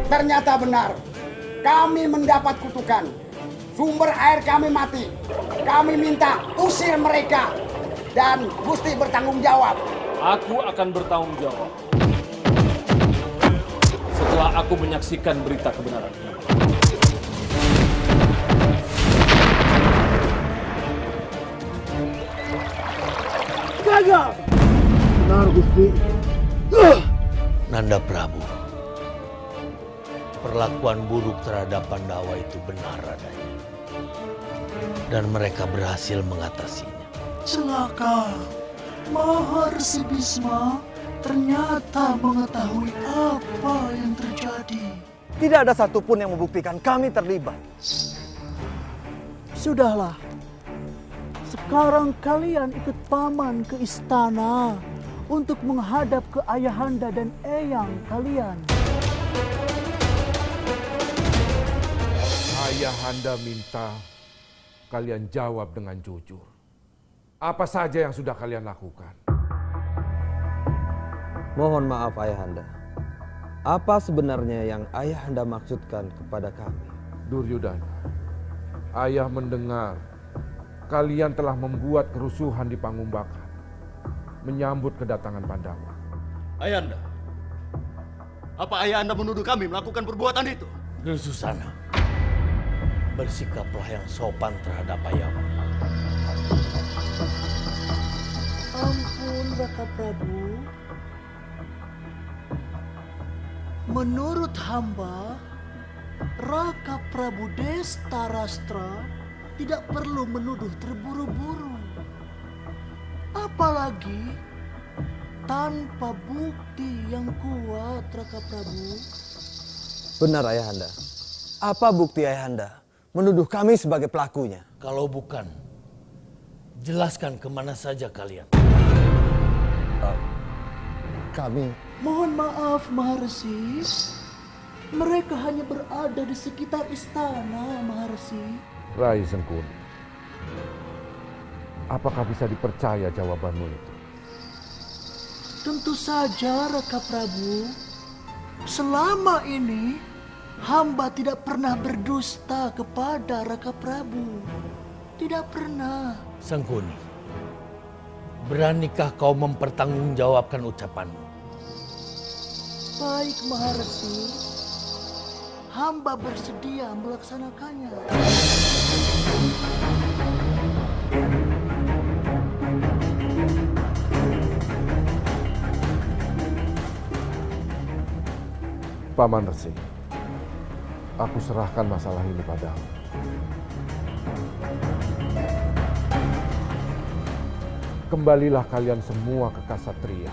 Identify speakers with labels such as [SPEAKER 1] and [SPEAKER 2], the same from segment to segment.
[SPEAKER 1] Ternyata benar, kami mendapat kutukan. Sumber air kami mati. Kami minta usir mereka. Dan Gusti bertanggung jawab.
[SPEAKER 2] Aku akan bertanggung jawab. Setelah aku menyaksikan berita kebenaran ini.
[SPEAKER 1] Gagal! Benar, Gusti.
[SPEAKER 3] Nanda Prabu, perlakuan buruk terhadap Pandawa itu benar adanya. Dan mereka berhasil mengatasinya.
[SPEAKER 4] Celaka, Maharsi Bisma ternyata mengetahui apa yang terjadi.
[SPEAKER 5] Tidak ada satupun yang membuktikan kami terlibat.
[SPEAKER 4] Sudahlah, sekarang kalian ikut paman ke istana untuk menghadap ke ayahanda dan eyang kalian.
[SPEAKER 6] Ayahanda minta kalian jawab dengan jujur. Apa saja yang sudah kalian lakukan?
[SPEAKER 7] Mohon maaf Ayahanda. Apa sebenarnya yang Ayahanda maksudkan kepada kami?
[SPEAKER 6] Duryudana, ayah mendengar kalian telah membuat kerusuhan di Pangumbakan, menyambut kedatangan Pandawa.
[SPEAKER 8] Ayahanda, apa Ayahanda menuduh kami melakukan perbuatan itu?
[SPEAKER 3] Dursasana, bersikaplah yang sopan terhadap ayahmu.
[SPEAKER 4] Ampun Raka Prabu. Menurut hamba, Raka Prabu Destarastra tidak perlu menuduh terburu-buru. Apalagi tanpa bukti yang kuat, Raka Prabu.
[SPEAKER 7] Benar Ayahanda. Apa bukti Ayahanda menuduh kami sebagai pelakunya?
[SPEAKER 3] Kalau bukan, jelaskan kemana saja kalian.
[SPEAKER 7] Kami...
[SPEAKER 4] Mohon maaf, Maharsi. Mereka hanya berada di sekitar istana, Maharsi.
[SPEAKER 6] Rai Sengkuni, apakah bisa dipercaya jawabanmu itu?
[SPEAKER 4] Tentu saja, Raka Prabu. Selama ini, hamba tidak pernah berdusta kepada Raka Prabu. Tidak pernah.
[SPEAKER 3] Sengkuni, beranikah kau mempertanggungjawabkan ucapanmu?
[SPEAKER 4] Baik, Maharsi. Hamba bersedia melaksanakannya.
[SPEAKER 6] Paman Resi, aku serahkan masalah ini padamu. Kembalilah kalian semua ke Kasatria.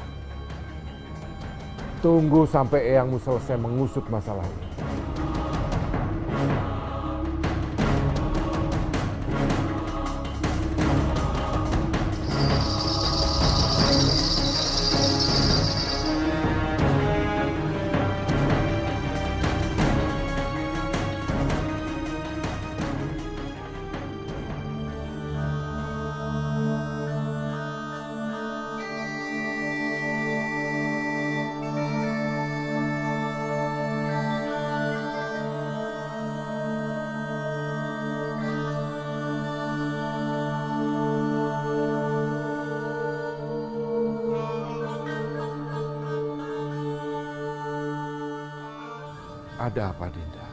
[SPEAKER 6] Tunggu sampai eyangmu selesai mengusut masalah ini. Ada apa, Dinda?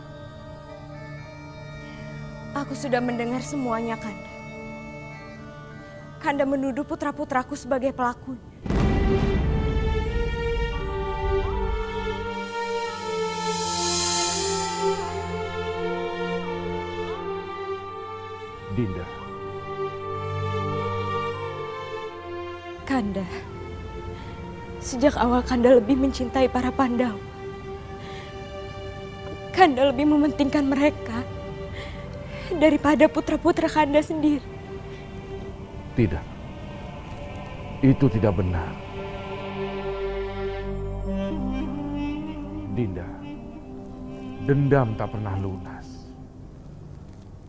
[SPEAKER 9] Aku sudah mendengar semuanya, Kanda. Kanda menuduh putra-putraku sebagai pelakunya.
[SPEAKER 6] Dinda.
[SPEAKER 9] Kanda, sejak awal Kanda lebih mencintai para Pandawa. Kanda lebih mementingkan mereka daripada putra-putra Kanda sendiri.
[SPEAKER 6] Tidak. Itu tidak benar. Dinda, dendam tak pernah lunas.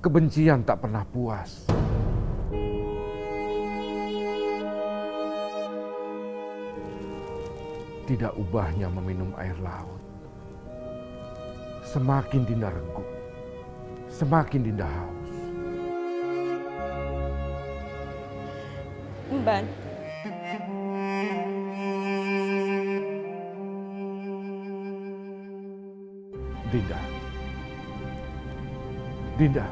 [SPEAKER 6] Kebencian tak pernah puas. Tidak ubahnya meminum air laut. Semakin Dinda reguk, semakin Dinda haus.
[SPEAKER 9] Mban,
[SPEAKER 6] Dinda. Dinda.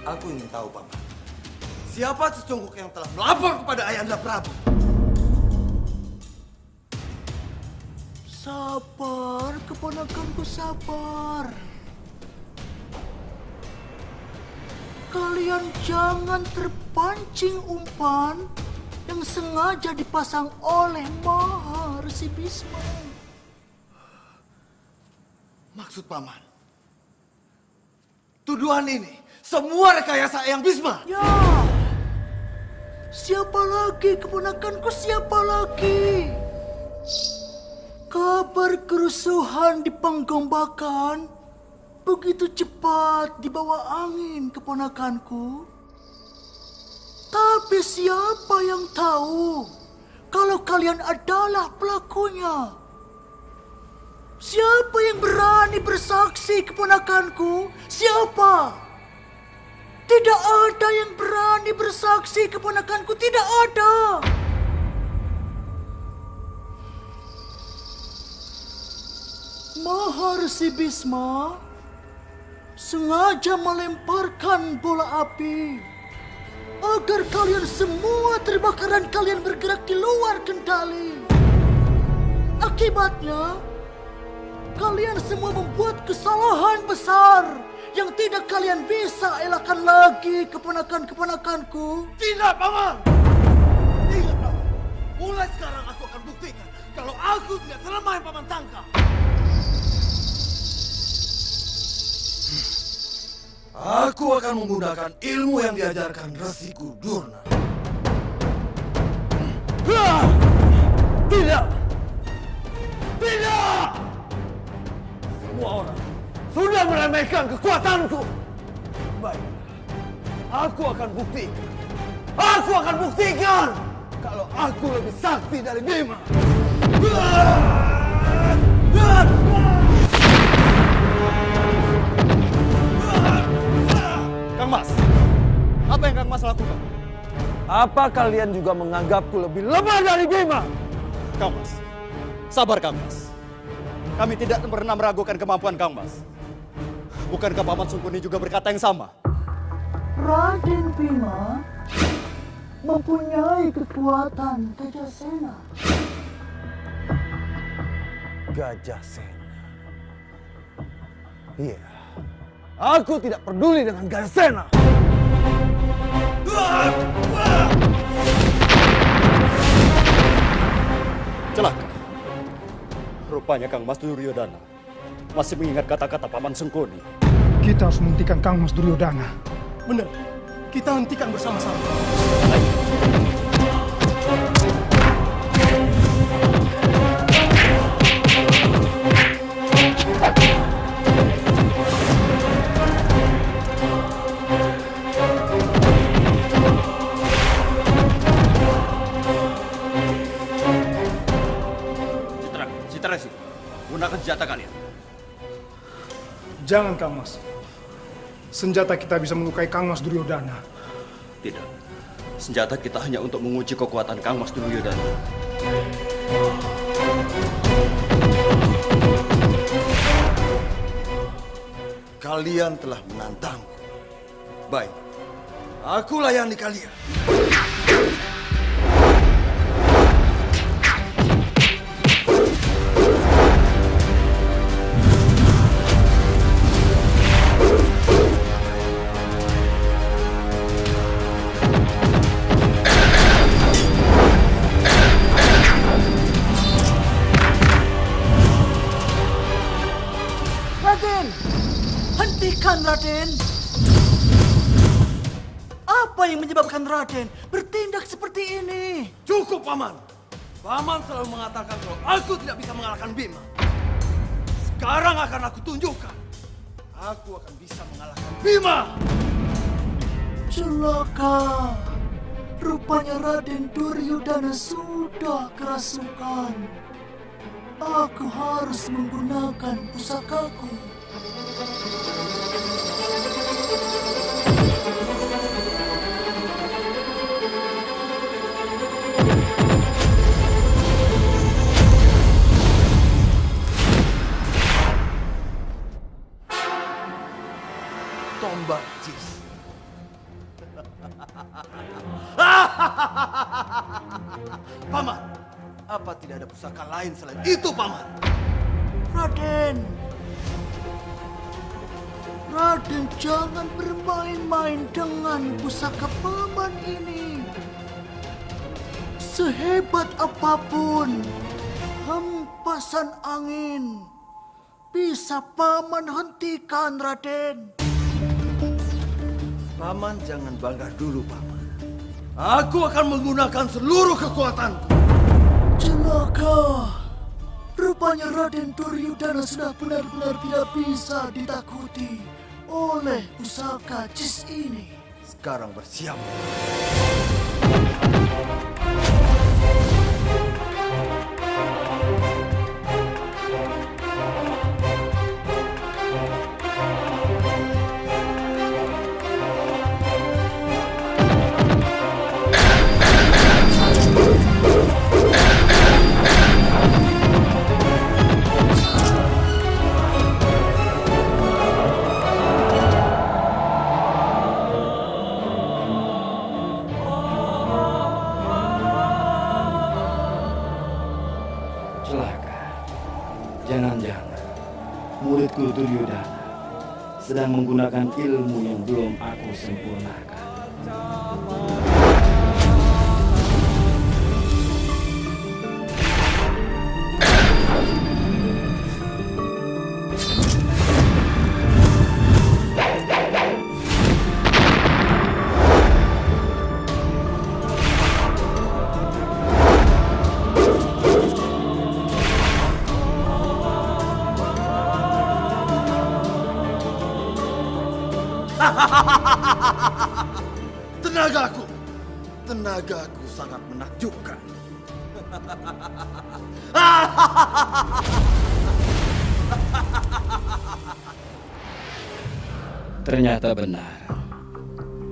[SPEAKER 5] Aku ingin tahu, Paman. Siapa sesungguh yang telah melapor kepada Ayahanda Prabu?
[SPEAKER 4] Sabar, keponakanku, sabar. Kalian jangan terpancing umpan yang sengaja dipasang oleh Maharsi Bisma.
[SPEAKER 5] Maksud Paman, tuduhan ini semua rekayasa Eyang Bisma.
[SPEAKER 4] Ya, siapa lagi keponakanku, siapa lagi? Kabar kerusuhan di Panggombakan begitu cepat dibawa angin keponakanku. Tapi siapa yang tahu kalau kalian adalah pelakunya? Siapa yang berani bersaksi keponakanku? Siapa? Tidak ada yang berani bersaksi keponakanku, tidak ada. Maharsi Bisma sengaja melemparkan bola api agar kalian semua terbakar dan kalian bergerak di luar kendali. Akibatnya, kalian semua membuat kesalahan besar yang tidak kalian bisa elakkan lagi, keponakan-keponakanku.
[SPEAKER 5] Tidak, Paman! Ingat, Paman. Mulai sekarang aku akan buktikan kalau aku tidak selemah yang Paman sangka. Aku akan menggunakan ilmu yang diajarkan Resiku Durna. Tidak! Tidak! Semua orang sudah meremehkan kekuatanku. Baik, aku akan buktikan. Aku akan buktikan kalau aku lebih sakti dari Bima.
[SPEAKER 8] Kang Mas, apa yang Kang Mas lakukan?
[SPEAKER 5] Apa kalian juga menganggapku lebih lemah dari Bima?
[SPEAKER 8] Kang Mas, sabar Kang Mas. Kami tidak pernah meragukan kemampuan Kang Mas. Bukankah Paman Sungkuni juga berkata yang sama?
[SPEAKER 4] Raden Bima mempunyai kekuatan Gajasena.
[SPEAKER 5] Gajasena. Iya, aku tidak peduli dengan Gajasena.
[SPEAKER 8] Celaka. Rupanya Kang Mas Duryodana masih mengingat kata-kata Paman Sungkuni.
[SPEAKER 10] Kita harus menghentikan Kang Mas Duryodana.
[SPEAKER 8] Benar. Kita hentikan bersama-sama.
[SPEAKER 2] Citrasi, gunakan senjata kalian.
[SPEAKER 10] Jangan, Kang Mas. Senjata kita bisa melukai Kang Mas Duryodana.
[SPEAKER 8] Tidak. Senjata kita hanya untuk menguji kekuatan Kang Mas Duryodana.
[SPEAKER 5] Kalian telah menantangku. Baik, aku layani kalian.
[SPEAKER 4] Raden, hentikan Raden. Apa yang menyebabkan Raden bertindak bertindak seperti ini?
[SPEAKER 5] Cukup, Paman. Paman selalu mengatakan kalau aku tidak bisa mengalahkan Bima. Sekarang akan aku tunjukkan. Aku akan bisa mengalahkan Bima.
[SPEAKER 4] Celaka. Rupanya Raden Duryudana sudah kerasukan. Aku harus menggunakan pusakaku.
[SPEAKER 5] Tombak Jis. Paman, apa tidak ada pusaka lain selain itu, Paman?
[SPEAKER 4] Raden, jangan bermain-main dengan pusaka paman ini. Sehebat apapun hempasan angin, bisa paman hentikan, Raden.
[SPEAKER 5] Paman jangan bangga dulu, Paman. Aku akan menggunakan seluruh kekuatanku.
[SPEAKER 4] Celaka. Rupanya Raden Duryudana sudah benar-benar tidak bisa ditakuti oleh pusaka Jis ini.
[SPEAKER 5] Sekarang bersiap.
[SPEAKER 11] Jangan-jangan muridku Duryudana sedang menggunakan ilmu yang belum aku sempurnakan.
[SPEAKER 5] Tenagaku sangat menakjubkan.
[SPEAKER 11] Ternyata benar.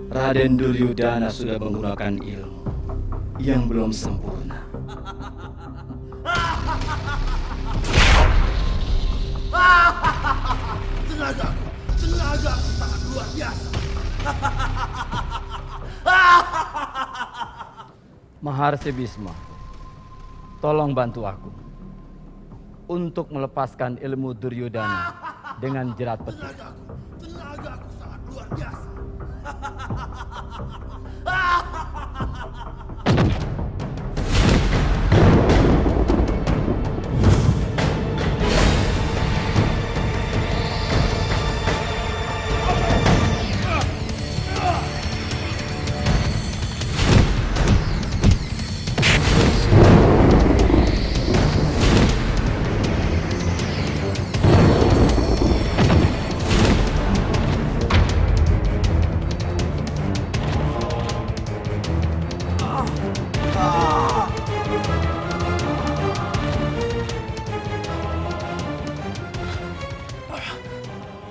[SPEAKER 11] Raden Duryudana sudah menggunakan ilmu yang belum sempurna.
[SPEAKER 5] Tenagaku sangat luar biasa.
[SPEAKER 11] Maharsi Bisma, tolong bantu aku untuk melepaskan ilmu Duryudana dengan jerat petir.
[SPEAKER 5] Tenagaku sangat luar biasa.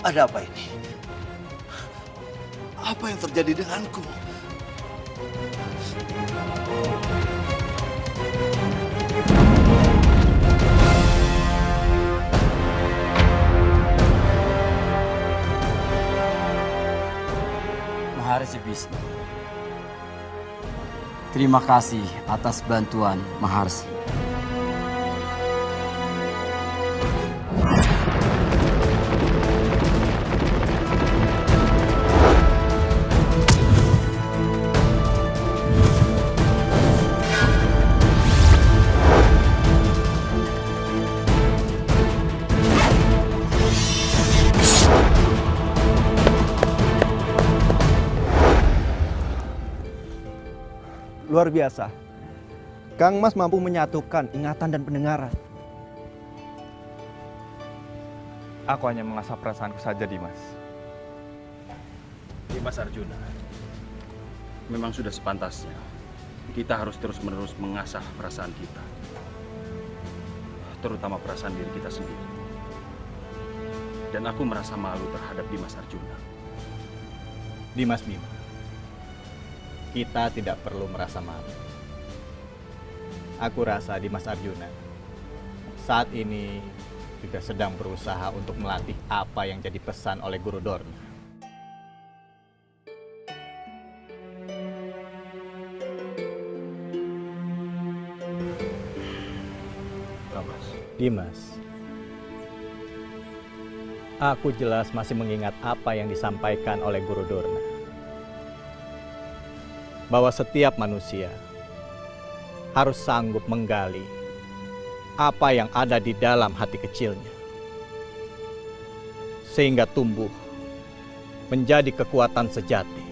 [SPEAKER 5] Ada apa ini? Apa yang terjadi denganku?
[SPEAKER 11] Maharsi Bisma, terima kasih atas bantuan Maharsi.
[SPEAKER 8] Luar biasa. Kang Mas mampu menyatukan ingatan dan pendengaran.
[SPEAKER 12] Aku hanya mengasah perasaanku saja, Dimas.
[SPEAKER 2] Dimas Arjuna, memang sudah sepantasnya kita harus terus-menerus mengasah perasaan kita, terutama perasaan diri kita sendiri. Dan aku merasa malu terhadap Dimas Arjuna.
[SPEAKER 8] Dimas Bima, kita tidak perlu merasa malu. Aku rasa Dimas Arjuna saat ini juga sedang berusaha untuk melatih apa yang jadi pesan oleh Guru Dorna. Dimas, aku jelas masih mengingat apa yang disampaikan oleh Guru Dorna. Bahwa setiap manusia harus sanggup menggali apa yang ada di dalam hati kecilnya. Sehingga tumbuh menjadi kekuatan sejati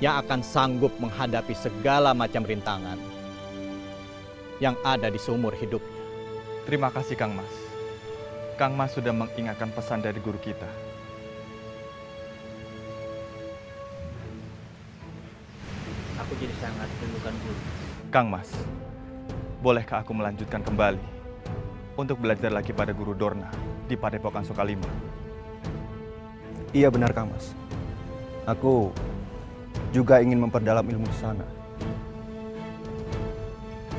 [SPEAKER 8] yang akan sanggup menghadapi segala macam rintangan yang ada di seumur hidupnya.
[SPEAKER 12] Terima kasih Kang Mas. Kang Mas sudah mengingatkan pesan dari guru kita.
[SPEAKER 13] Aku jadi sangat merindukan guru.
[SPEAKER 12] Kang Mas, bolehkah aku melanjutkan kembali untuk belajar lagi pada Guru Dorna di Padepokan Sukalima?
[SPEAKER 8] Iya benar Kang Mas. Aku juga ingin memperdalam ilmu di sana.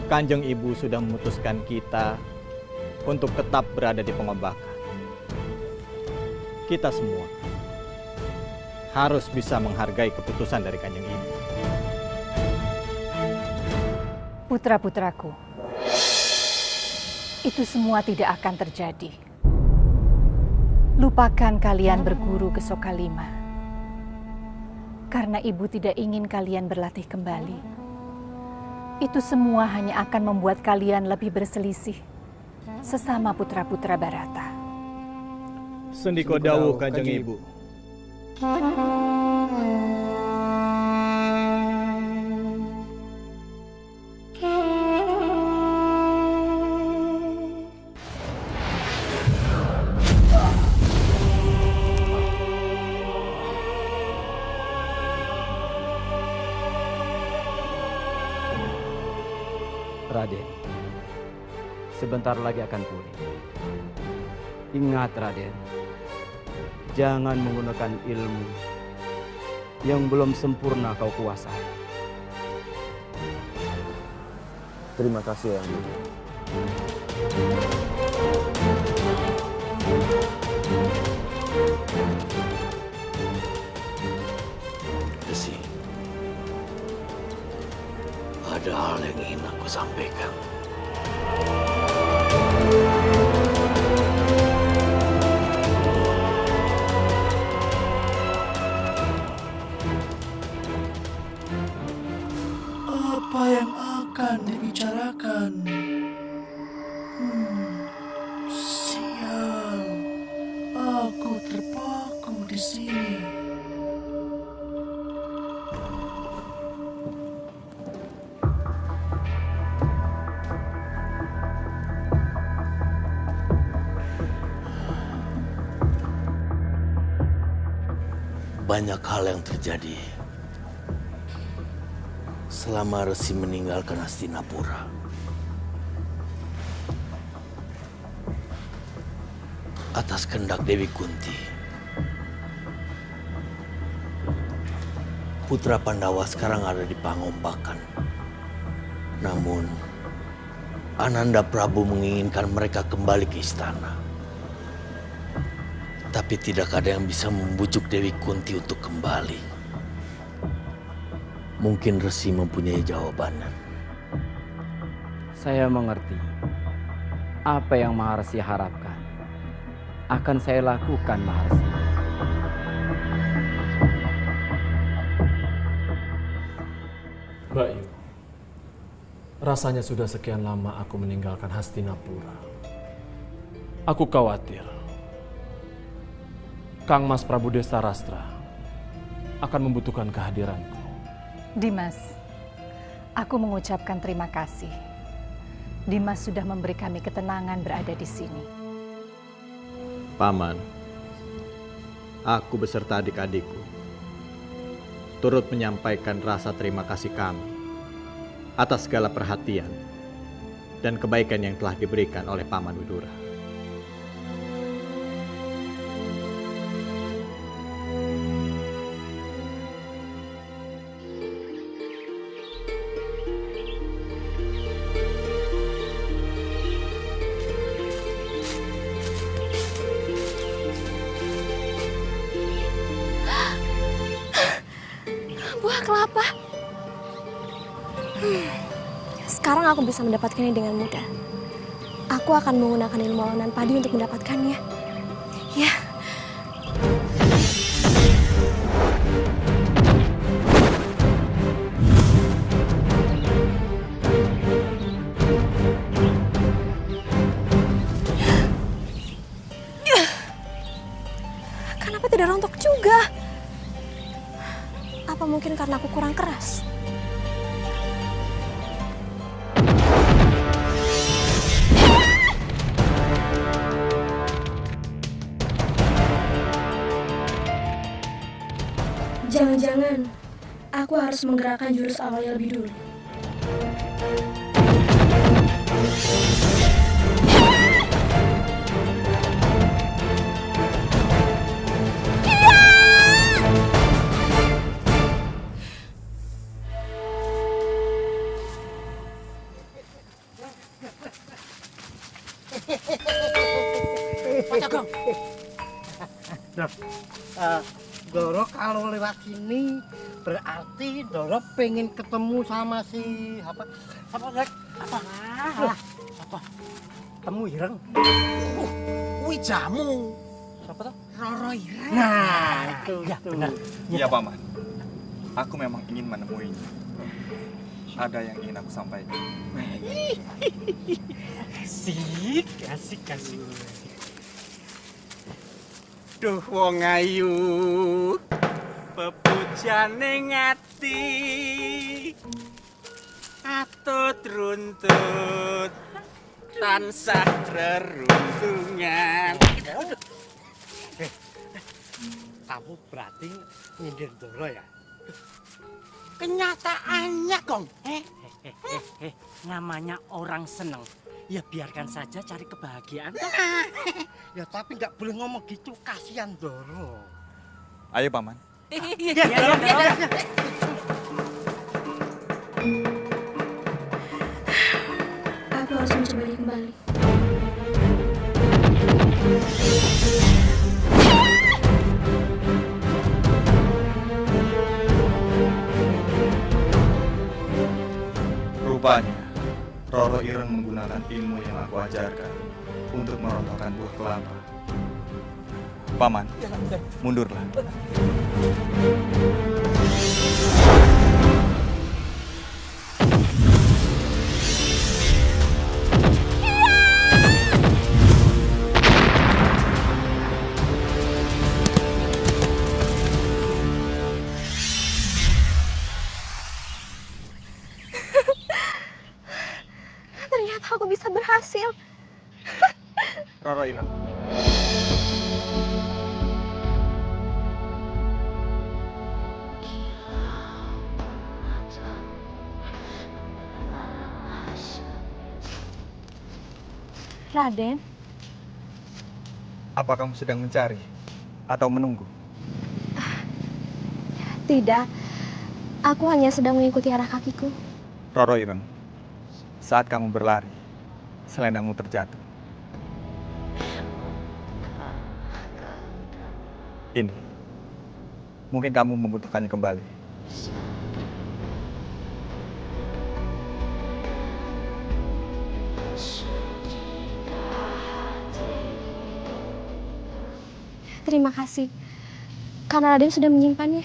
[SPEAKER 8] Kanjeng Ibu sudah memutuskan kita untuk tetap berada di Pengobakan. Kita semua harus bisa menghargai keputusan dari Kanjeng Ibu.
[SPEAKER 14] Putra-putraku, itu semua tidak akan terjadi. Lupakan kalian berguru ke Sokalima. Karena ibu tidak ingin kalian berlatih kembali. Itu semua hanya akan membuat kalian lebih berselisih sesama putra-putra Barata.
[SPEAKER 8] Sendiko dawuh Kanjeng Ibu.
[SPEAKER 13] Raden, sebentar lagi akan pulih. Ingat Raden, jangan menggunakan ilmu yang belum sempurna kau kuasai.
[SPEAKER 7] Terima kasih Yang Mulia.
[SPEAKER 3] Resi, ada hal yang ingin aku sampaikan.
[SPEAKER 4] Apa yang akan dibicarakan? Sial, aku terpaku di sini.
[SPEAKER 3] Banyak hal yang terjadi selama Resi meninggalkan Hastinapura. Atas kehendak Dewi Kunti, putra Pandawa sekarang ada di Pangombakan. Namun, Ananda Prabu menginginkan mereka kembali ke istana. Tapi tidak ada yang bisa membujuk Dewi Kunti untuk kembali. Mungkin Resi mempunyai jawabannya.
[SPEAKER 13] Saya mengerti apa yang Maharsi harapkan. Akan saya lakukan, Maharsi.
[SPEAKER 15] Bayu, rasanya sudah sekian lama aku meninggalkan Hastinapura. Aku khawatir Kang Mas Prabu Destarastra akan membutuhkan kehadiranku.
[SPEAKER 14] Dimas, Aku mengucapkan terima kasih. Dimas sudah memberi kami ketenangan berada di sini.
[SPEAKER 8] Paman, aku beserta adik-adikku turut menyampaikan rasa terima kasih kami atas segala perhatian dan kebaikan yang telah diberikan oleh Paman Widura.
[SPEAKER 16] Buah kelapa. Sekarang aku bisa mendapatkannya dengan mudah. Aku akan menggunakan ilmu lawanan padi untuk mendapatkannya. Ya. Kenapa tidak rontok juga? Apa mungkin karena aku kurang keras? Jangan-jangan aku harus menggerakkan jurus awalnya lebih dulu.
[SPEAKER 17] Pak Cagong. Doro kalau lewat sini berarti Doro pengen ketemu sama si apa temu Ireng.
[SPEAKER 5] Wih jamu.
[SPEAKER 17] Siapa tuh?
[SPEAKER 5] Roro Ireng.
[SPEAKER 17] Nah, itu.
[SPEAKER 12] Ya, benar. Iya, Paman. Aku memang ingin menemuinya. Ada yang ingin aku sampaikan.
[SPEAKER 5] Asik. Duh wong ayu, pepujane ngati, atut runtut, tansah reruntungan.
[SPEAKER 17] Kamu berarti nyindir Doro ya?
[SPEAKER 5] Kenyataannya, Kong. Namanya orang seneng. Ya biarkan saja cari kebahagiaan.
[SPEAKER 17] Ya tapi nggak boleh ngomong gitu, kasihan Doro.
[SPEAKER 12] Ayo, Paman.
[SPEAKER 16] Aku harus mencobanya kembali.
[SPEAKER 12] Rupanya, Roro Ireng menggunakan ilmu yang aku ajarkan untuk merontokkan buah kelapa. Paman, mundurlah.
[SPEAKER 16] Ternyata aku bisa berhasil.
[SPEAKER 12] Roro Ireng.
[SPEAKER 16] Raden,
[SPEAKER 12] Apa kamu sedang mencari atau menunggu?
[SPEAKER 16] tidak. Aku hanya sedang mengikuti arah kakiku.
[SPEAKER 12] Roro Ireng, saat kamu berlari, selendangmu terjatuh. Ini, mungkin kamu membutuhkannya kembali.
[SPEAKER 16] Terima kasih, karena Raden sudah menyimpannya.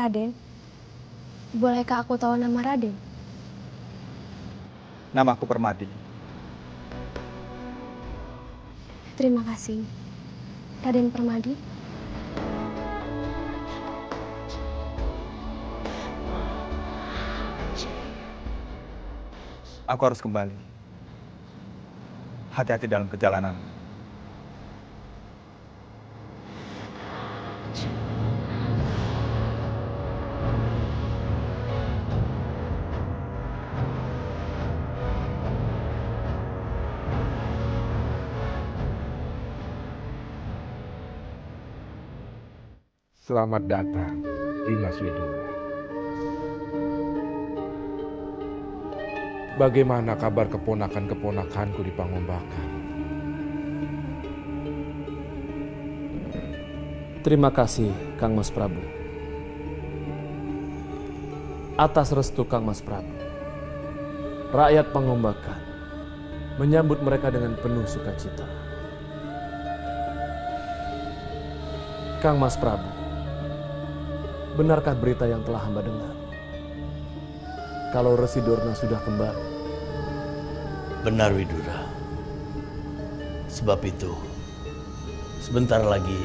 [SPEAKER 16] Raden, bolehkah aku tahu nama Raden?
[SPEAKER 12] Namaku Permadi.
[SPEAKER 16] Terima kasih, Raden Permadi.
[SPEAKER 12] Aku harus kembali. Hati-hati dalam perjalanan.
[SPEAKER 6] Selamat datang, Dimas Widura. Bagaimana kabar keponakan-keponakanku di Pangombakan?
[SPEAKER 15] Terima kasih, Kang Mas Prabu. Atas restu Kang Mas Prabu, rakyat Pangombakan menyambut mereka dengan penuh sukacita. Kang Mas Prabu, benarkah berita yang telah hamba dengar? Kalau Resi Dorna sudah kembali.
[SPEAKER 3] Benar Widura. Sebab itu, sebentar lagi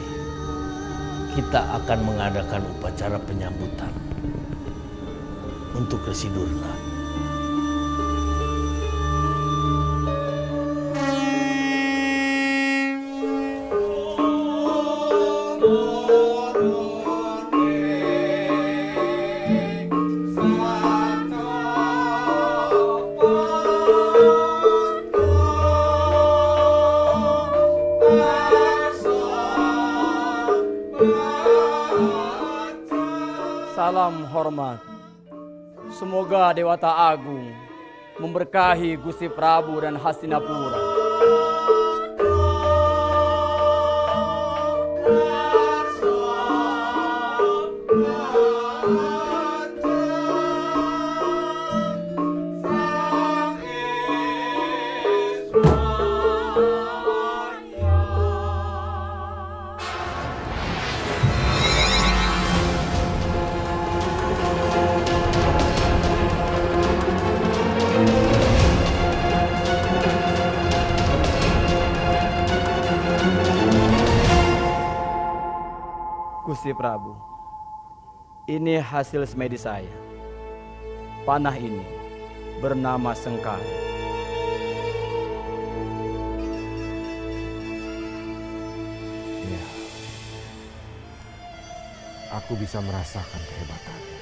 [SPEAKER 3] kita akan mengadakan upacara penyambutan untuk Resi Dorna.
[SPEAKER 13] Salam hormat. Semoga Dewata Agung memberkahi Gusti Prabu dan Hastinapura. Gusti Prabu, ini hasil semedi saya. Panah ini bernama Sengkali.
[SPEAKER 6] Ya, aku bisa merasakan kehebatannya.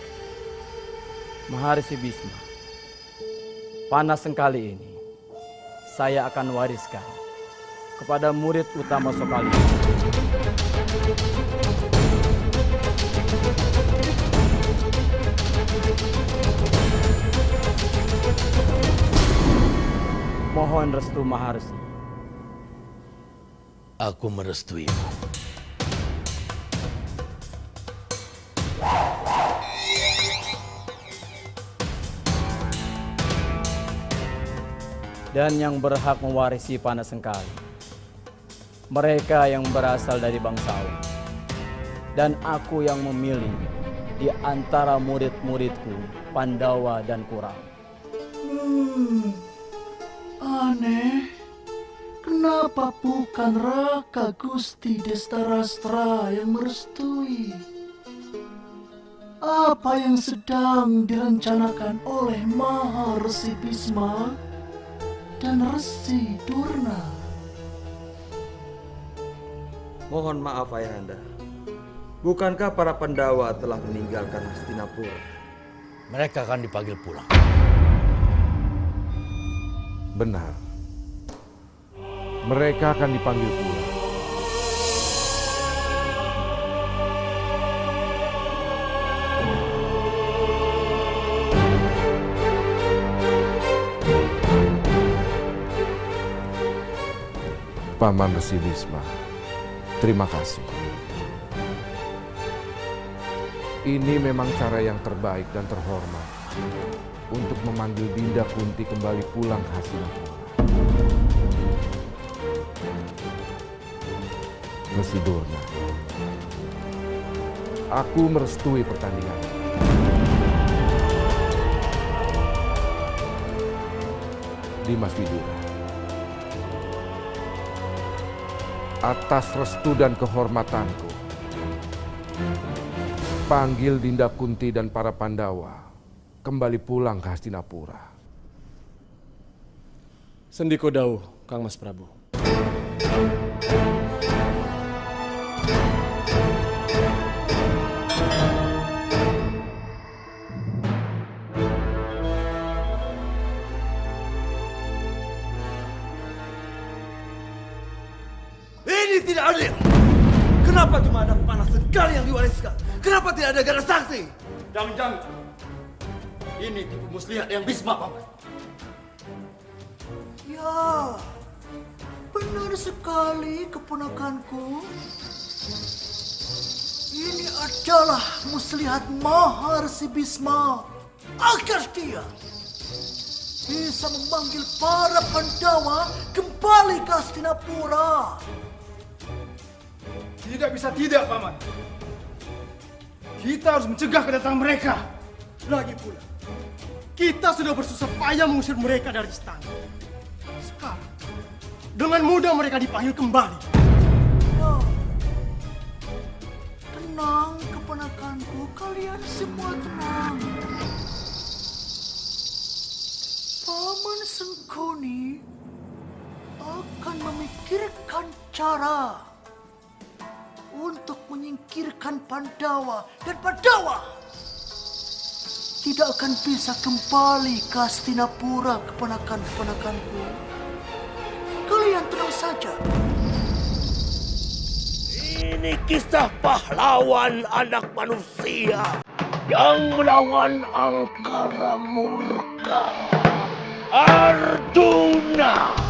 [SPEAKER 13] Maharsi Bisma, panah Sengkali ini saya akan wariskan kepada murid utama Sokali. Mohon restu Maharsi.
[SPEAKER 3] Aku merestuimu.
[SPEAKER 13] Dan yang berhak mewarisi panah Sengkali, mereka yang berasal dari bangsawan. Dan aku yang memilih di antara murid-muridku, Pandawa dan Kurawa.
[SPEAKER 4] Aneh, kenapa bukan Raka Gusti Destarastra yang merestui? Apa yang sedang direncanakan oleh Maharsi Bisma dan Resi Durna?
[SPEAKER 7] Mohon maaf Ayahanda. Bukankah para Pandawa telah meninggalkan Hastinapura?
[SPEAKER 3] Mereka akan dipanggil pulang.
[SPEAKER 6] Benar. Mereka akan dipanggil pulang. Paman Resi Bisma, terima kasih. Ini memang cara yang terbaik dan terhormat untuk memanggil Dinda Kunti kembali pulang ke Hastinapura. Resi Durna, aku merestui pertandingan. Dimas Widura, atas restu dan kehormatanku, panggil Dinda Kunti dan para Pandawa kembali pulang ke Hastinapura.
[SPEAKER 15] Sendiko dawuh, Kang Mas Prabu.
[SPEAKER 5] Ini tidak adil. Kenapa cuma ada panah sekali yang diwariskan? Kenapa tidak ada Gara Sakti?
[SPEAKER 11] Jangan-jangan ini tipu muslihat yang Bisma, Paman.
[SPEAKER 4] Ya, benar sekali keponakanku. Ini adalah muslihat Maharsi Bisma agar dia bisa memanggil para Pandawa kembali ke Hastinapura.
[SPEAKER 10] Tidak bisa tidak, Paman. Kita harus mencegah kedatangan mereka. Lagi pula, kita sudah bersusah payah mengusir mereka dari istana. Sekarang, dengan mudah mereka dipanggil kembali.
[SPEAKER 4] Ya. Tenang, keponakanku. Kalian semua tenang. Paman Sengkuni akan memikirkan cara untuk menyingkirkan Pandawa, dan Pandawa tidak akan bisa kembali ke Hastinapura, keponakan-keponakanku. Kalian tenang saja.
[SPEAKER 3] Ini kisah pahlawan anak manusia yang melawan angkara murka, Arjuna.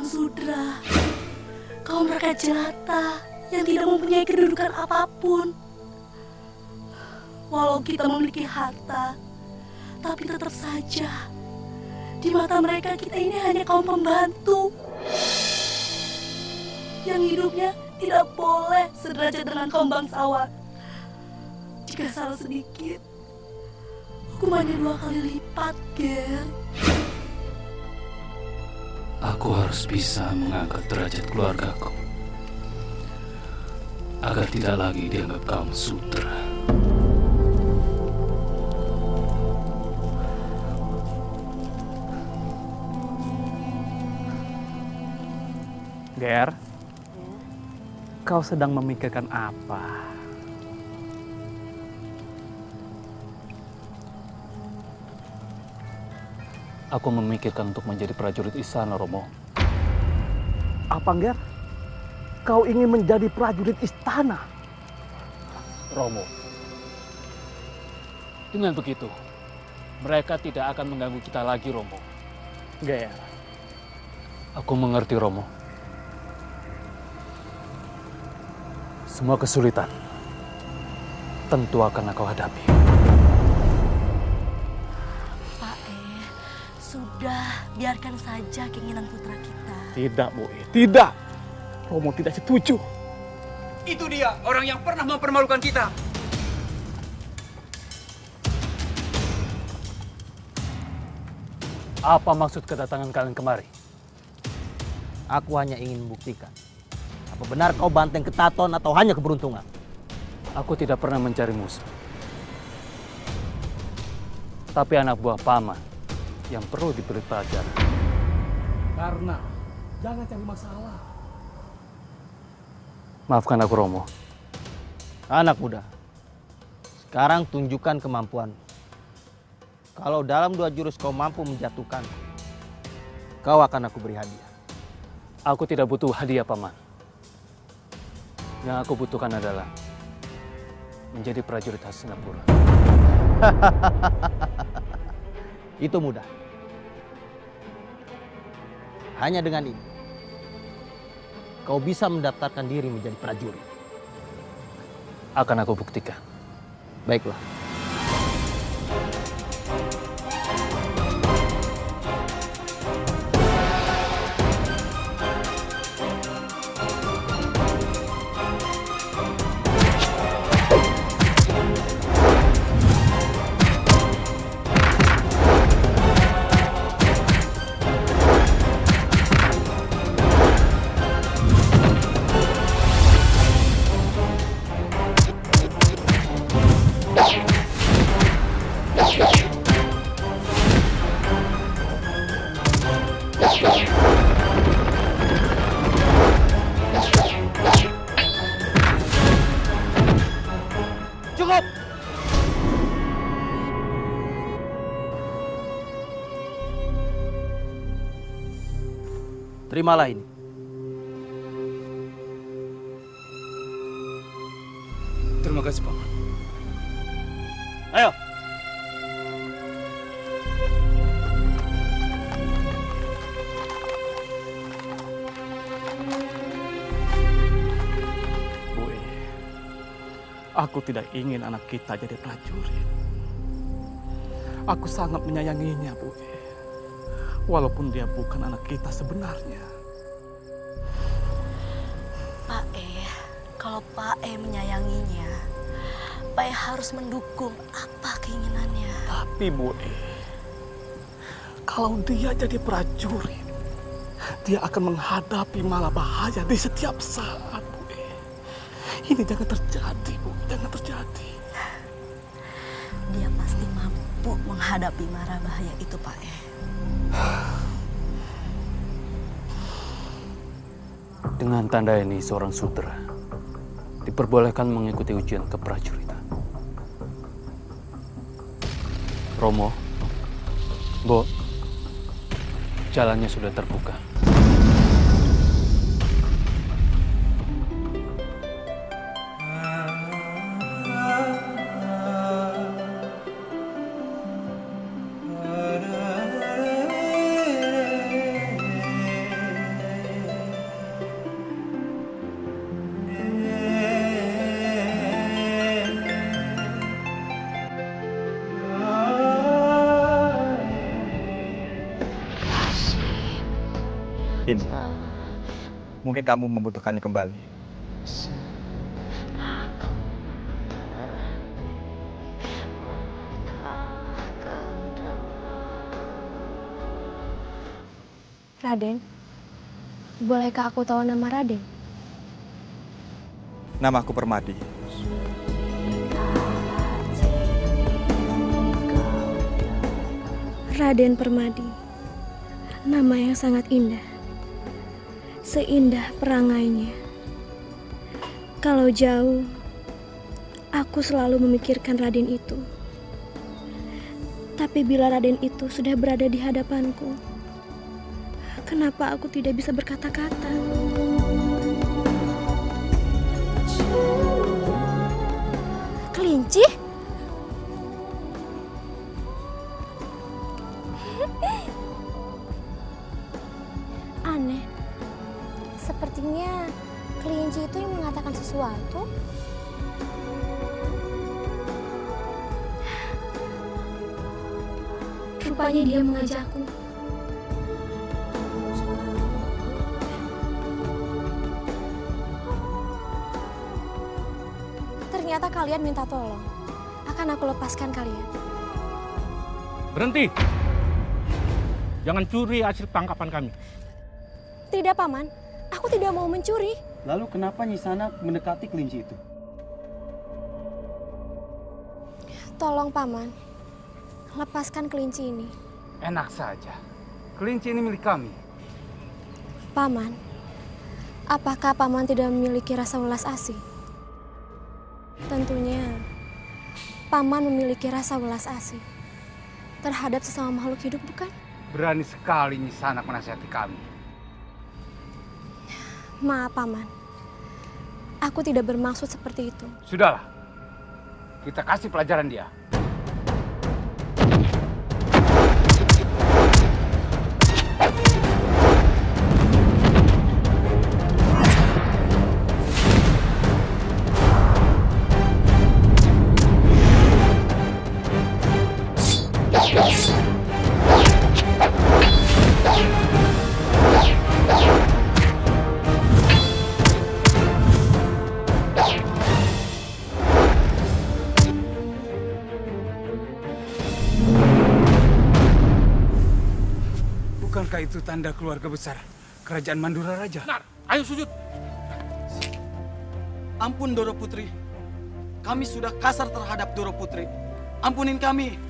[SPEAKER 18] Sudra, kaum rakyat jelata yang tidak mempunyai kedudukan apapun. Walau kita memiliki harta, tapi tetap saja di mata mereka kita ini hanya kaum pembantu yang hidupnya tidak boleh sederajat dengan kaum bangsawan. Jika salah sedikit, hukumannya 2 kali lipat, Ger.
[SPEAKER 11] Aku harus bisa mengangkat derajat keluargaku agar tidak lagi dianggap kaum sudra.
[SPEAKER 13] Ger, kau sedang memikirkan apa?
[SPEAKER 11] Aku memikirkan untuk menjadi prajurit istana, Romo.
[SPEAKER 4] Apa, Ger? Kau ingin menjadi prajurit istana?
[SPEAKER 11] Romo, dengan begitu, mereka tidak akan mengganggu kita lagi, Romo.
[SPEAKER 13] Ger,
[SPEAKER 11] aku mengerti, Romo. Semua kesulitan tentu akan aku hadapi.
[SPEAKER 18] Biarkan saja keinginan putra kita.
[SPEAKER 19] Tidak, Bu. Tidak. Romo tidak setuju.
[SPEAKER 20] Itu dia, orang yang pernah mempermalukan kita.
[SPEAKER 21] Apa maksud kedatangan kalian kemari?
[SPEAKER 3] Aku hanya ingin membuktikan. Apa benar kau banteng Ketaton atau hanya keberuntungan?
[SPEAKER 21] Aku tidak pernah mencari musuh. Tapi anak buah paman yang perlu diberi pelajaran.
[SPEAKER 19] Karena jangan cari masalah.
[SPEAKER 21] Maafkan aku, Romo.
[SPEAKER 3] Anak muda, sekarang tunjukkan kemampuan. Kalau dalam 2 jurus kau mampu menjatuhkan, kau akan aku beri hadiah.
[SPEAKER 21] Aku tidak butuh hadiah, Paman. Yang aku butuhkan adalah menjadi prajurit Hastinapura.
[SPEAKER 3] Itu mudah. Hanya dengan ini, kau bisa mendaftarkan diri menjadi prajurit.
[SPEAKER 21] Akan aku buktikan.
[SPEAKER 3] Baiklah. Cukup! Terimalah ini.
[SPEAKER 20] Terima kasih, Paman.
[SPEAKER 3] Ayo.
[SPEAKER 19] Aku tidak ingin anak kita jadi prajurit. Aku sangat menyayanginya, Bu. Walaupun dia bukan anak kita sebenarnya.
[SPEAKER 18] Pak kalau Pak menyayanginya, Pak harus mendukung apa keinginannya.
[SPEAKER 19] Tapi Bu, kalau dia jadi prajurit, dia akan menghadapi malah bahaya di setiap saat, Bu. Ini jangan terjadi, Bu. Jangan terjadi.
[SPEAKER 18] Dia pasti mampu menghadapi mara bahaya itu, Pak
[SPEAKER 21] Dengan tanda ini, seorang sudra diperbolehkan mengikuti ujian keprajuritan. Romo, Bo, jalannya sudah terbuka.
[SPEAKER 12] Ini, mungkin kamu membutuhkannya kembali.
[SPEAKER 16] Raden, bolehkah aku tahu nama Raden?
[SPEAKER 12] Nama aku Permadi.
[SPEAKER 16] Raden Permadi, nama yang sangat indah. Seindah perangainya. Kalau jauh, aku selalu memikirkan Raden itu. Tapi bila Raden itu sudah berada di hadapanku, kenapa aku tidak bisa berkata-kata? Kelinci? Aneh. Sepertinya kelinci itu yang mengatakan sesuatu. Rupanya dia mengajakku. Ternyata kalian minta tolong. Akan aku lepaskan kalian.
[SPEAKER 1] Berhenti! Jangan curi hasil tangkapan kami.
[SPEAKER 16] Tidak, Paman. Aku tidak mau mencuri.
[SPEAKER 22] Lalu kenapa Nyisana mendekati kelinci itu?
[SPEAKER 16] Tolong, Paman. Lepaskan kelinci ini.
[SPEAKER 20] Enak saja. Kelinci ini milik kami.
[SPEAKER 16] Paman, apakah Paman tidak memiliki rasa welas asih? Tentunya, Paman memiliki rasa welas asih terhadap sesama makhluk hidup, bukan?
[SPEAKER 20] Berani sekali Nyisana menasihati kami.
[SPEAKER 16] Maaf, Paman. Aku tidak bermaksud seperti itu.
[SPEAKER 20] Sudahlah. Kita kasih pelajaran dia. Bukankah itu tanda keluarga besar kerajaan Mandura Raja?
[SPEAKER 1] Benar, ayo sujud.
[SPEAKER 19] Ampun Doro Putri. Kami sudah kasar terhadap Doro Putri. Ampunin kami.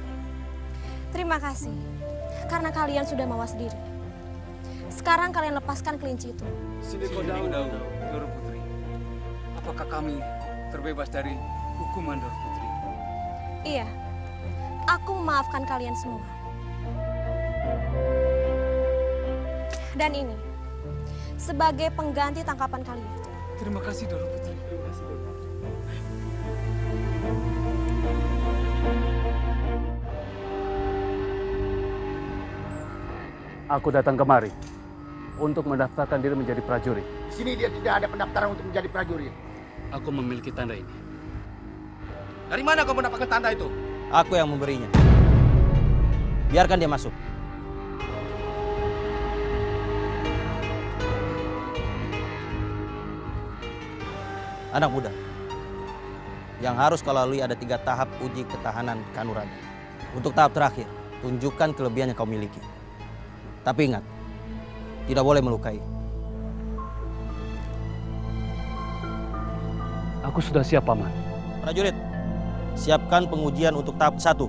[SPEAKER 16] Terima kasih. Karena kalian sudah mawas diri. Sekarang kalian lepaskan kelinci itu.
[SPEAKER 20] Sini Kodau, Doro Putri. Apakah kami terbebas dari hukuman Doro Putri?
[SPEAKER 16] Iya. Aku memaafkan kalian semua. Dan ini sebagai pengganti tangkapan kalian.
[SPEAKER 20] Terima kasih Doro Putri.
[SPEAKER 1] Aku datang kemari untuk mendaftarkan diri menjadi prajurit.
[SPEAKER 17] Di sini dia tidak ada pendaftaran untuk menjadi prajurit.
[SPEAKER 1] Aku memiliki tanda ini.
[SPEAKER 3] Dari mana kau mendapatkan tanda itu? Aku yang memberinya. Biarkan dia masuk. Anak muda, yang harus kau lalui ada 3 tahap uji ketahanan Kanuragan. Untuk tahap terakhir, tunjukkan kelebihan yang kau miliki. Tapi ingat, tidak boleh melukai.
[SPEAKER 1] Aku sudah siap, Paman.
[SPEAKER 3] Prajurit, siapkan pengujian untuk tahap 1.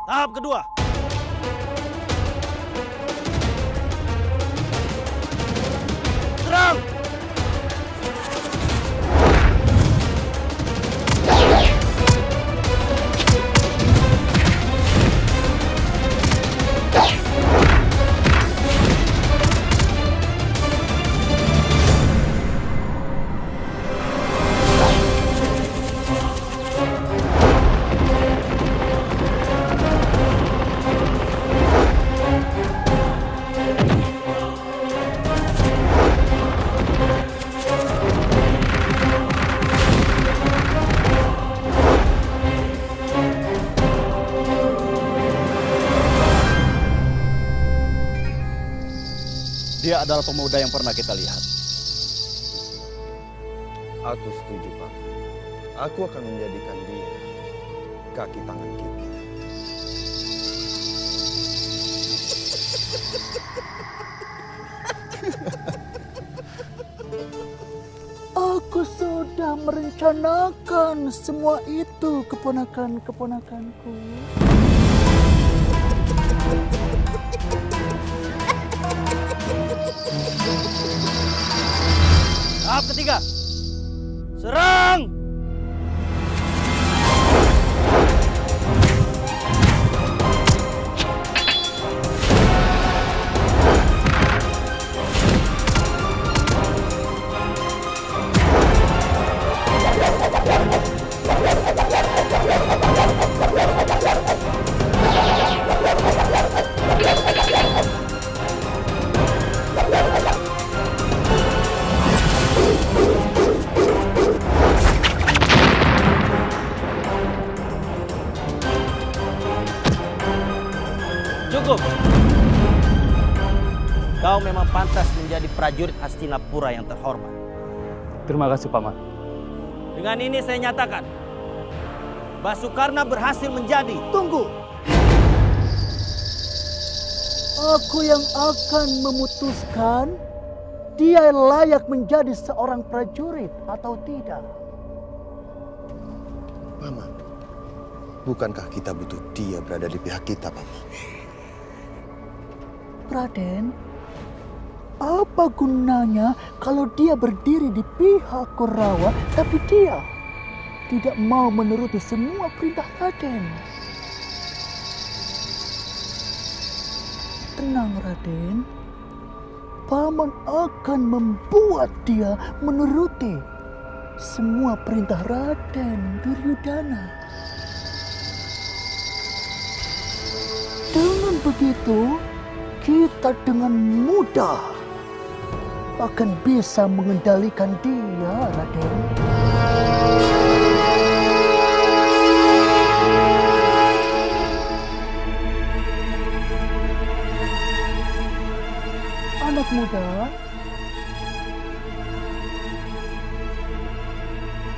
[SPEAKER 3] Tahap kedua. Serang!
[SPEAKER 2] Dia adalah pemuda yang pernah kita lihat.
[SPEAKER 7] Aku setuju, Pak. Aku akan menjadikan dia kaki tangan kita.
[SPEAKER 4] Aku sudah merencanakan semua itu, keponakan-keponakanku.
[SPEAKER 3] Tahap ketiga. Serang! Cukup. Kau memang pantas menjadi prajurit Hastinapura yang terhormat.
[SPEAKER 21] Terima kasih, Paman.
[SPEAKER 3] Dengan ini saya nyatakan, Basukarna berhasil menjadi...
[SPEAKER 4] Tunggu. Aku yang akan memutuskan dia layak menjadi seorang prajurit atau tidak.
[SPEAKER 9] Paman, bukankah kita butuh dia berada di pihak kita, Paman?
[SPEAKER 4] Raden, apa gunanya kalau dia berdiri di pihak Korawa tapi dia tidak mau menuruti semua perintah Raden? Tenang, Raden. Paman akan membuat dia menuruti semua perintah Raden Duryudana. Dengan begitu, kita dengan mudah akan bisa mengendalikan dia, Raden. Anak muda,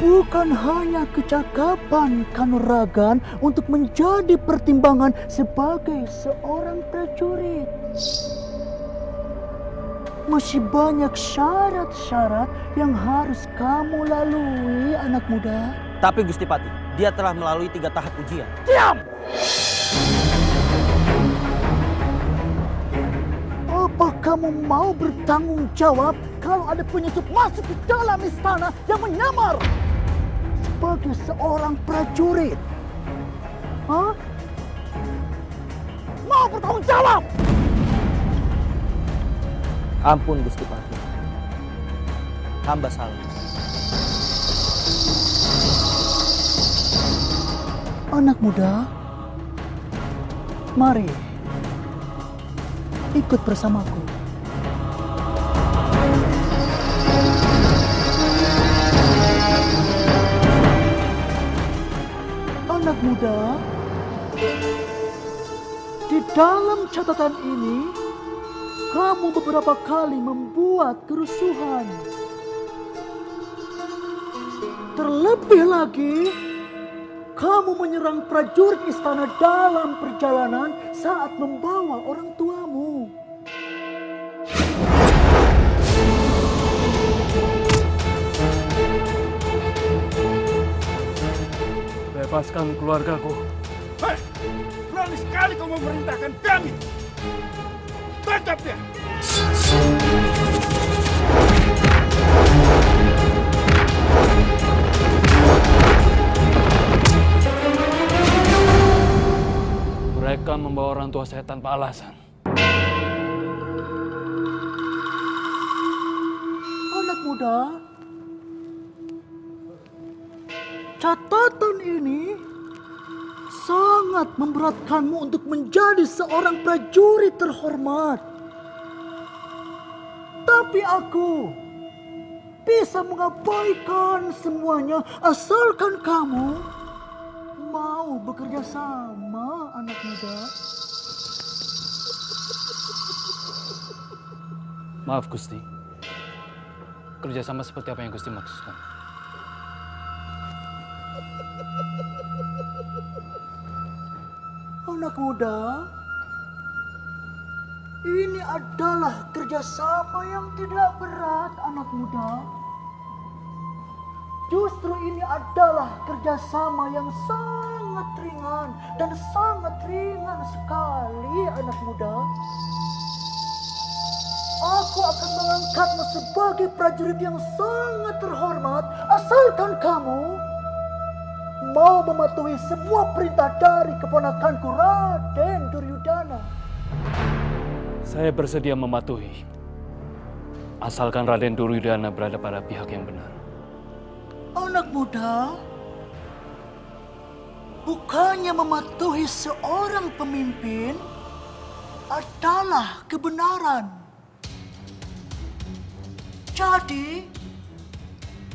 [SPEAKER 4] bukan hanya kecakapan Kanuragan untuk menjadi pertimbangan sebagai seorang prajurit. Masih banyak syarat-syarat yang harus kamu lalui, anak muda.
[SPEAKER 3] Tapi Gusti Pati, dia telah melalui 3 tahap ujian.
[SPEAKER 4] Diam! Apa kamu mau bertanggung jawab kalau ada penyusup masuk ke dalam istana yang menyamar sebagai seorang prajurit? Hah? Mau bertanggung jawab?
[SPEAKER 3] Ampun Gusti Pati, hamba salah.
[SPEAKER 4] Anak muda, mari ikut bersamaku. Anak muda, di dalam catatan ini kamu beberapa kali membuat kerusuhan. Terlebih lagi, kamu menyerang prajurit istana dalam perjalanan saat membawa orang tuamu.
[SPEAKER 1] Bebaskan keluargaku.
[SPEAKER 5] Hei, berani sekali kau memerintahkan kami. Tangkap dia.
[SPEAKER 21] Mereka membawa orang tua saya tanpa alasan.
[SPEAKER 4] Anak muda, catatan ini sangat memberatkanmu untuk menjadi seorang prajurit terhormat. Tapi aku bisa mengabaikan semuanya asalkan kamu mau bekerja sama, anak muda.
[SPEAKER 21] Maaf Gusti, kerjasama seperti apa yang Gusti maksudkan?
[SPEAKER 4] Anak muda, ini adalah kerjasama yang tidak berat, anak muda. Justru ini adalah kerjasama yang sangat ringan dan sangat ringan sekali, anak muda. Aku akan mengangkatmu sebagai prajurit yang sangat terhormat asalkan kamu mau mematuhi semua perintah dari keponakanku Raden Duryudana.
[SPEAKER 21] Saya bersedia mematuhi, asalkan Raden Duryudana berada pada pihak yang benar.
[SPEAKER 4] Anak muda, bukannya mematuhi seorang pemimpin adalah kebenaran. Jadi,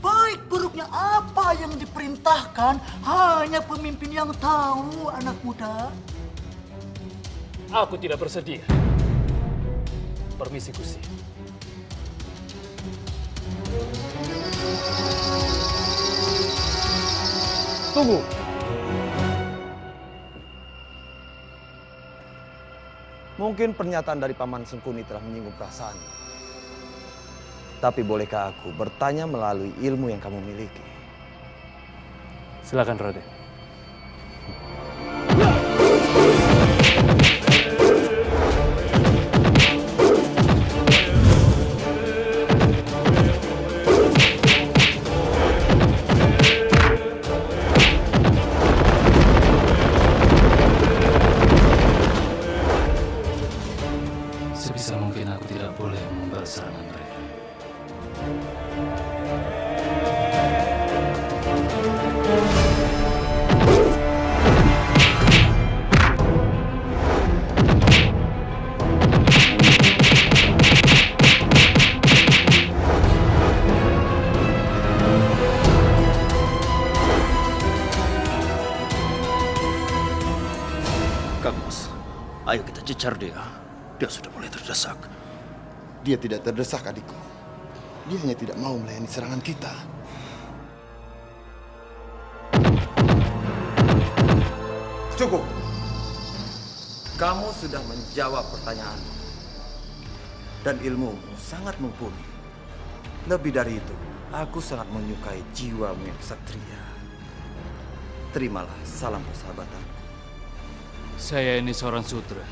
[SPEAKER 4] baik buruknya apa yang diperintahkan hanya pemimpin yang tahu, anak muda.
[SPEAKER 1] Aku tidak bersedia. Permisi, Gusti.
[SPEAKER 5] Tunggu.
[SPEAKER 7] Mungkin pernyataan dari Paman Sengkuni telah menyinggung perasaanmu. Tapi bolehkah aku bertanya melalui ilmu yang kamu miliki?
[SPEAKER 1] Silakan, Raden.
[SPEAKER 21] Sebisa mungkin aku tidak boleh membalas serangan mereka.
[SPEAKER 11] Kang Mas, ayo kita cecar dia. Dia sudah mulai terdesak.
[SPEAKER 9] Dia tidak terdesak, adikku. Dia hanya tidak mau melayani serangan kita.
[SPEAKER 7] Cukup. Kamu sudah menjawab pertanyaanku. Dan ilmumu sangat mumpuni. Lebih dari itu, aku sangat menyukai jiwamu yang ksatria. Terimalah salam persahabatan.
[SPEAKER 21] Saya ini seorang sudra.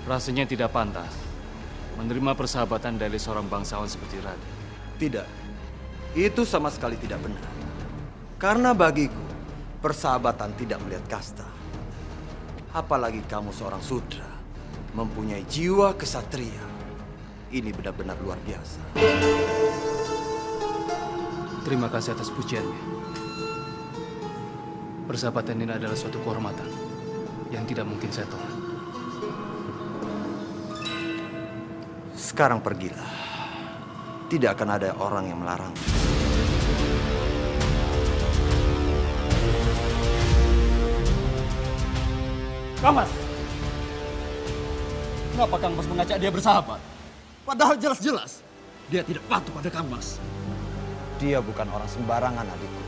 [SPEAKER 21] Rasanya tidak pantas menerima persahabatan dari seorang bangsawan seperti Raden.
[SPEAKER 7] Tidak. Itu sama sekali tidak benar. Karena bagiku, persahabatan tidak melihat kasta. Apalagi kamu seorang sudra, mempunyai jiwa kesatria. Ini benar-benar luar biasa.
[SPEAKER 21] Terima kasih atas pujiannya. Persahabatan ini adalah suatu kehormatan yang tidak mungkin saya tolak.
[SPEAKER 7] Sekarang pergilah. Tidak akan ada orang yang melarang.
[SPEAKER 5] Kang Mas. Kenapa Kang Mas mengajak dia bersahabat? Padahal jelas-jelas dia tidak patuh pada Kang Mas.
[SPEAKER 7] Dia bukan orang sembarangan, adikku.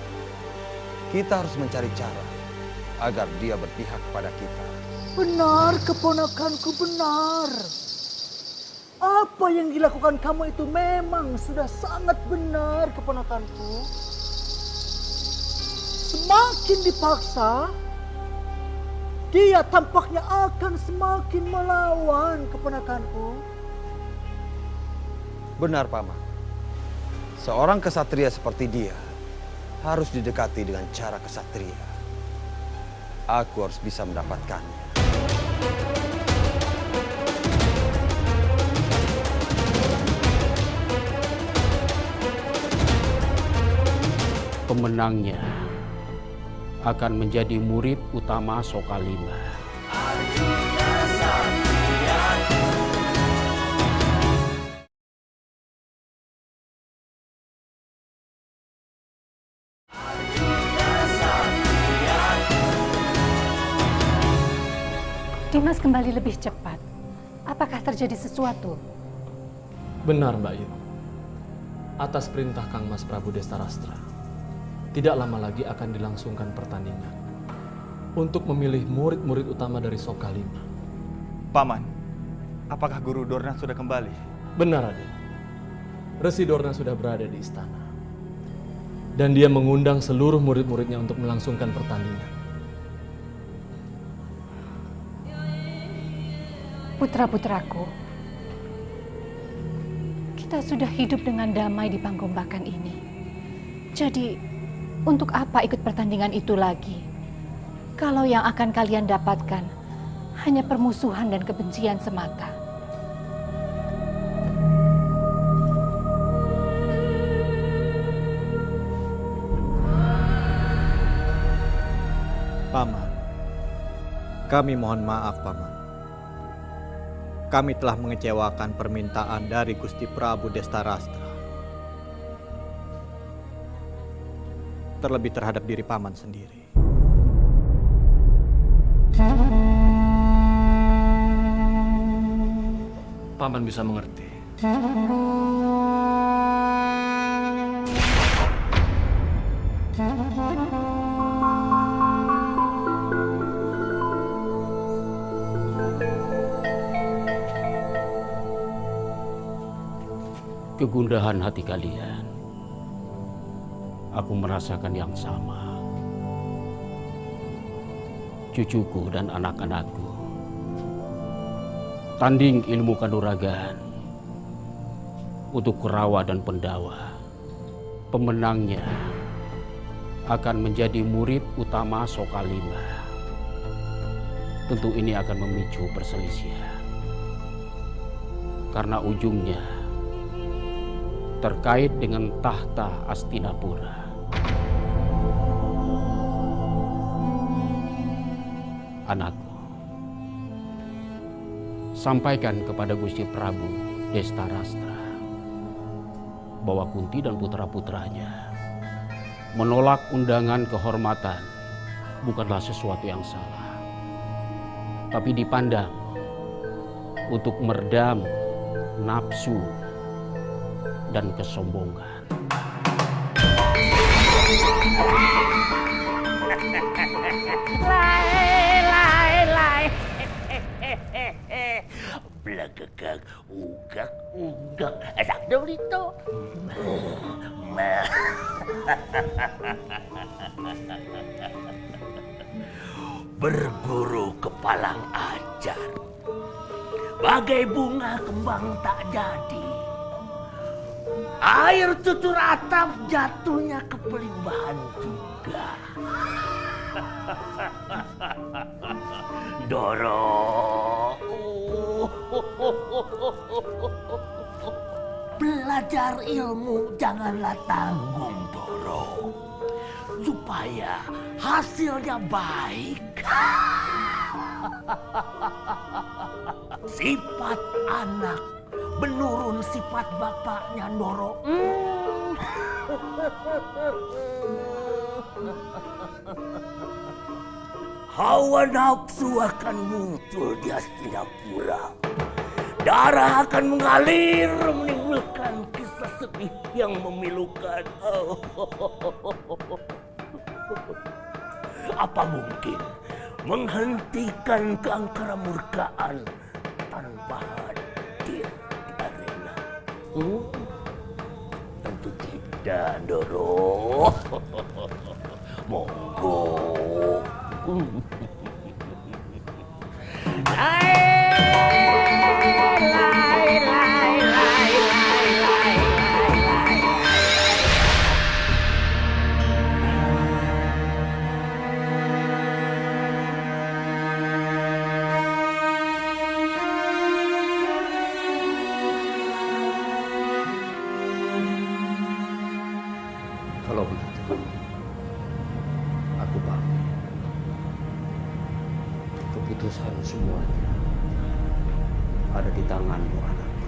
[SPEAKER 7] Kita harus mencari cara agar dia berpihak pada kita.
[SPEAKER 4] Benar, keponakanku, benar. Apa yang dilakukan kamu itu memang sudah sangat benar, keponakanku. Semakin dipaksa, dia tampaknya akan semakin melawan, keponakanku.
[SPEAKER 7] Benar, Paman. Seorang kesatria seperti dia harus didekati dengan cara kesatria. Aku harus bisa mendapatkannya.
[SPEAKER 8] Pemenangnya akan menjadi murid utama Sokalima.
[SPEAKER 14] Dimas kembali lebih cepat. Apakah terjadi sesuatu?
[SPEAKER 15] Benar, Mbak Yu. Atas perintah Kang Mas Prabu Destarastra, tidak lama lagi akan dilangsungkan pertandingan untuk memilih murid-murid utama dari Sokalima.
[SPEAKER 12] Paman, apakah Guru Dorna sudah kembali?
[SPEAKER 15] Benar, Raden. Resi Dorna sudah berada di istana. Dan dia mengundang seluruh murid-muridnya untuk melangsungkan pertandingan.
[SPEAKER 14] Putra-putraku, kita sudah hidup dengan damai di Panggombakan ini. Jadi, untuk apa ikut pertandingan itu lagi? Kalau yang akan kalian dapatkan hanya permusuhan dan kebencian semata.
[SPEAKER 23] Paman, kami mohon maaf, Paman. Kami telah mengecewakan permintaan dari Gusti Prabu Destarastra. Terlebih terhadap diri Paman sendiri.
[SPEAKER 15] Paman bisa mengerti.
[SPEAKER 8] Kegundahan hati kalian, aku merasakan yang sama. Cucuku dan anak-anakku tanding ilmu kanuragan untuk Kurawa dan Pendawa. Pemenangnya akan menjadi murid utama Sokalima. Tentu ini akan memicu perselisihan karena ujungnya terkait dengan tahta Astinapura. Anakku, sampaikan kepada Gusti Prabu Destarastra bahwa Kunti dan putra-putranya menolak undangan kehormatan bukanlah sesuatu yang salah, tapi dipandang untuk meredam nafsu dan kesombongan.
[SPEAKER 6] Lai. Belakang ugak. Sak dito. Berguru kepalang ajar. Bagai bunga kembang tak jadi. Air tutur atap jatuhnya ke pelimbahan juga. Doro, belajar ilmu janganlah tanggung, Doro, supaya hasilnya baik. Sifat anak menurun sifat bapaknya, Doro. Hawa nafsu akan muncul di Hastinapura. Darah akan mengalir menimbulkan kisah sedih yang memilukan. Apa mungkin menghentikan keangkara murkaan tanpa hadir di arena? Tentu tidak, Doro. Monggo.
[SPEAKER 8] Kalau begitu, aku pamit. Keputusan semuanya ada di tanganmu, anakku.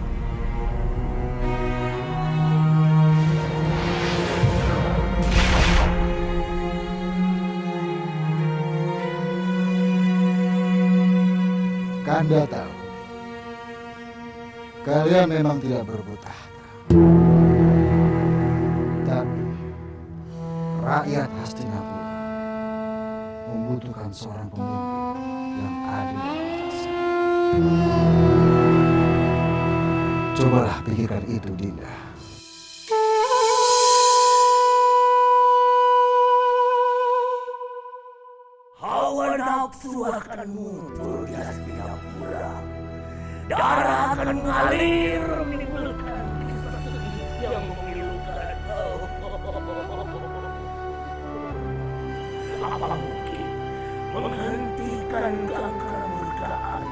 [SPEAKER 10] Kanda tahu, kalian memang tidak berebut tahta. Tapi rakyat Hastinapura membutuhkan seorang pemimpin yang adil dan bijaksana. Cobalah pikirkan itu, Dinda.
[SPEAKER 6] Hawa nafsu akan muncul di Hastinapura. Darah akan mengalir menimbulkan kisah sedih yang memilukan. Apa mungkin menghentikan keangkara murkaan?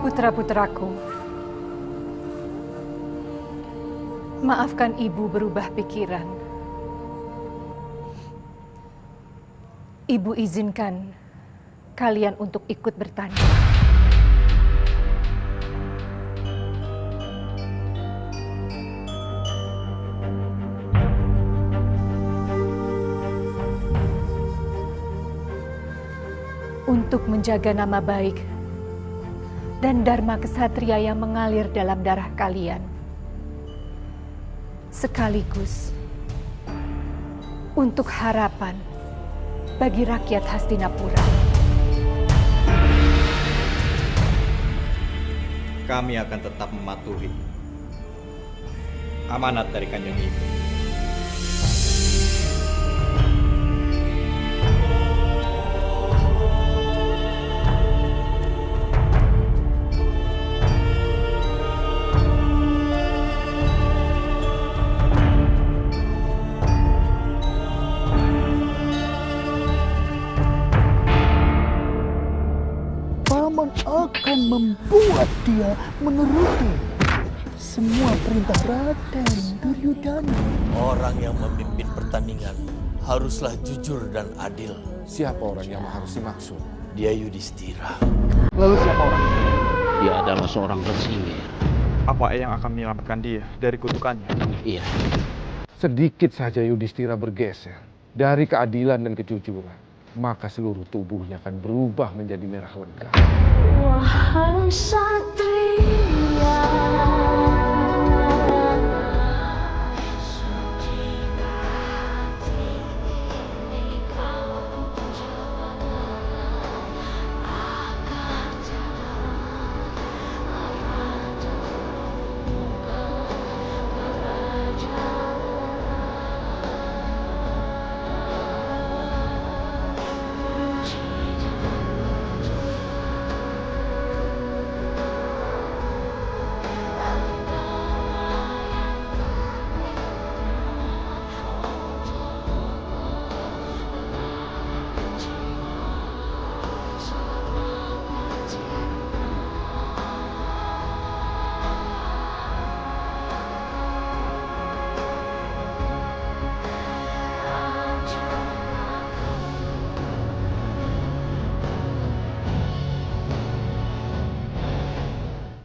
[SPEAKER 14] Putra-putraku, maafkan ibu berubah pikiran. Ibu izinkan kalian untuk ikut bertanding. Untuk menjaga nama baik dan dharma kesatria yang mengalir dalam darah kalian. Sekaligus untuk harapan bagi rakyat Hastinapura.
[SPEAKER 23] Kami akan tetap mematuhi amanat dari Kanjeng Ibu.
[SPEAKER 4] Akan membuat dia menuruti semua perintah Raden Duryodhana.
[SPEAKER 5] Orang yang memimpin pertandingan haruslah jujur dan adil.
[SPEAKER 10] Siapa orang yang harus dimaksud?
[SPEAKER 5] Dia Yudhistira.
[SPEAKER 10] Lalu siapa orang itu?
[SPEAKER 8] Dia adalah seorang bersihir.
[SPEAKER 12] Apa yang akan menyelamatkan dia dari kutukannya?
[SPEAKER 8] Iya.
[SPEAKER 10] Sedikit saja Yudhistira bergeser dari keadilan dan kejujuran, maka seluruh tubuhnya akan berubah menjadi merah lega.
[SPEAKER 13] Wahai satria